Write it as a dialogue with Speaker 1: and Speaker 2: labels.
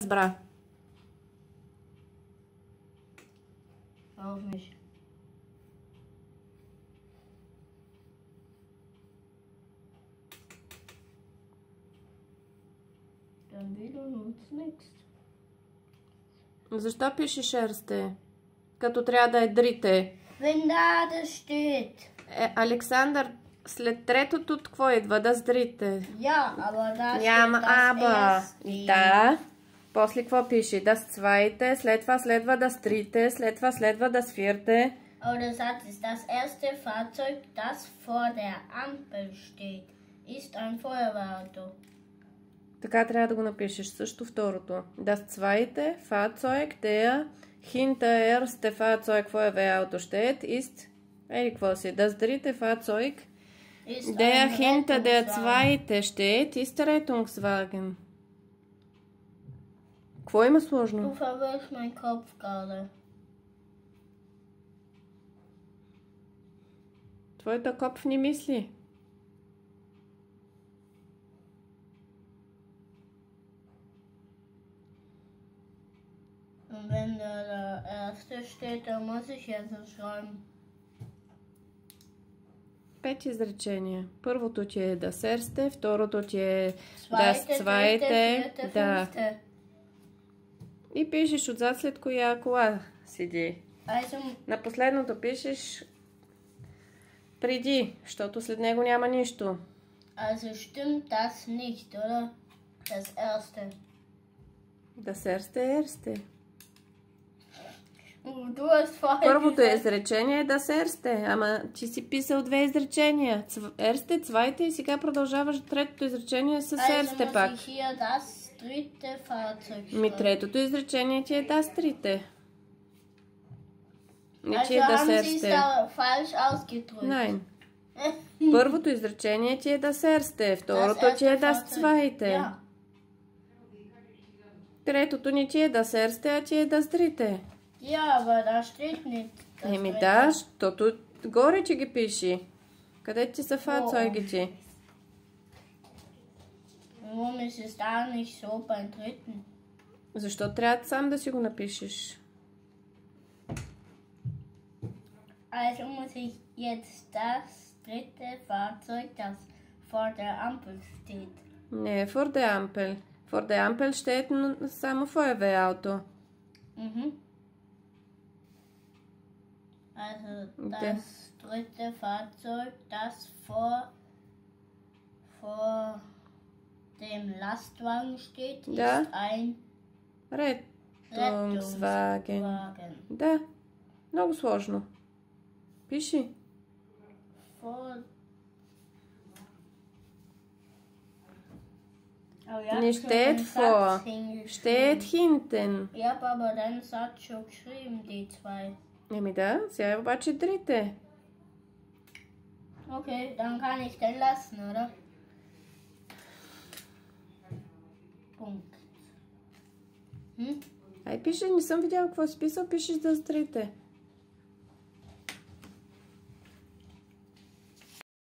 Speaker 1: разбра.
Speaker 2: Auch nicht. Dann wieder nutzt nichts.
Speaker 1: Защо пишеш ерсте? Като трябва да е дрите.
Speaker 2: Wenn da das steht.
Speaker 1: Александър, след третото какво идва? Да здрите.
Speaker 2: Ja, aber da
Speaker 1: Няма
Speaker 2: steht das
Speaker 1: аба.
Speaker 2: erste.
Speaker 1: Да. После какво пише? Да свайте, след това следва да стрите, след това следва да свирте.
Speaker 2: Aber der Satz ist, das erste Fahrzeug, das vor der Ampel steht, ist ein Feuerwehrauto.
Speaker 1: Така трябва да го напишеш. Също второто. Das zweite Fahrzeug, der hinter erste Fahrzeug Feuerwehrauto steht, ist... Ей, какво си? Das dritte Fahrzeug, der hinter der zweite steht, ist Rettungswagen. Какво има сложно?
Speaker 2: Du verwirrst meinen Kopf gerade.
Speaker 1: Твоята копф не мисли.
Speaker 2: Und wenn da der erste steht, dann muss ich jetzt so schreiben.
Speaker 1: 5 изречения. Първото ти е das erste, второто ти е
Speaker 2: Zweite,
Speaker 1: das zweite.
Speaker 2: dritte, vierte,
Speaker 1: Да.
Speaker 2: fünfte.
Speaker 1: И пишеш отзад след коя кола седи.
Speaker 2: Also,
Speaker 1: На последното пишеш преди, защото след него няма нищо.
Speaker 2: also stimmt das nicht, oder? Das erste.
Speaker 1: Das erste, erste.
Speaker 2: Du hast vorhin
Speaker 1: Първото
Speaker 2: gesagt,
Speaker 1: изречение е das erste, ама ти си писал две изречения. Erste, zweite и сега продължаваш третото изречение с
Speaker 2: also
Speaker 1: erste
Speaker 2: muss
Speaker 1: пак.
Speaker 2: ich hier das dritte Fahrzeug
Speaker 1: Ми
Speaker 2: schreiben.
Speaker 1: третото изречение ти е das dritte. Не че е
Speaker 2: Also
Speaker 1: das
Speaker 2: haben Sie es
Speaker 1: erste.
Speaker 2: da falsch ausgedrückt.
Speaker 1: Nein. Първото изречение ти е das erste, второто ти е das zweite.
Speaker 2: Ja.
Speaker 1: Третото не ти е das erste, а ти е das dritte.
Speaker 2: Ja, aber da steht nicht. Das
Speaker 1: Еми
Speaker 2: dritte.
Speaker 1: да, защото горе ти ги пиши. Къде ти са фацойгите?
Speaker 2: Warum ist es da nicht so beim dritten?
Speaker 1: Защо трябва сам да си го напишеш?
Speaker 2: Also muss ich jetzt das dritte Fahrzeug, das vor der Ampel steht.
Speaker 1: Не, vor der Ampel. Vor der Ampel steht само Feuerwehrauto.
Speaker 2: Mhm. Also
Speaker 1: Und
Speaker 2: das dritte Fahrzeug, das vor dem Lastwagen steht,
Speaker 1: Ja.
Speaker 2: ist ein
Speaker 1: Rettungswagen.
Speaker 2: Rettungswagen.
Speaker 1: Да, много сложно. Пиши.
Speaker 2: Vor Oh ja,
Speaker 1: Nicht
Speaker 2: schon
Speaker 1: steht
Speaker 2: den
Speaker 1: vor.
Speaker 2: Satz hingeschrieben.
Speaker 1: Steht hinten.
Speaker 2: Ich habe aber den Satz schon geschrieben, die zwei.
Speaker 1: Еми да, сега обаче трите.
Speaker 2: Okay, dann kann ich den lassen, oder? Punkt. Hm?
Speaker 1: Ай, пише, не съм видяла какво си писал, пишеш да с трите.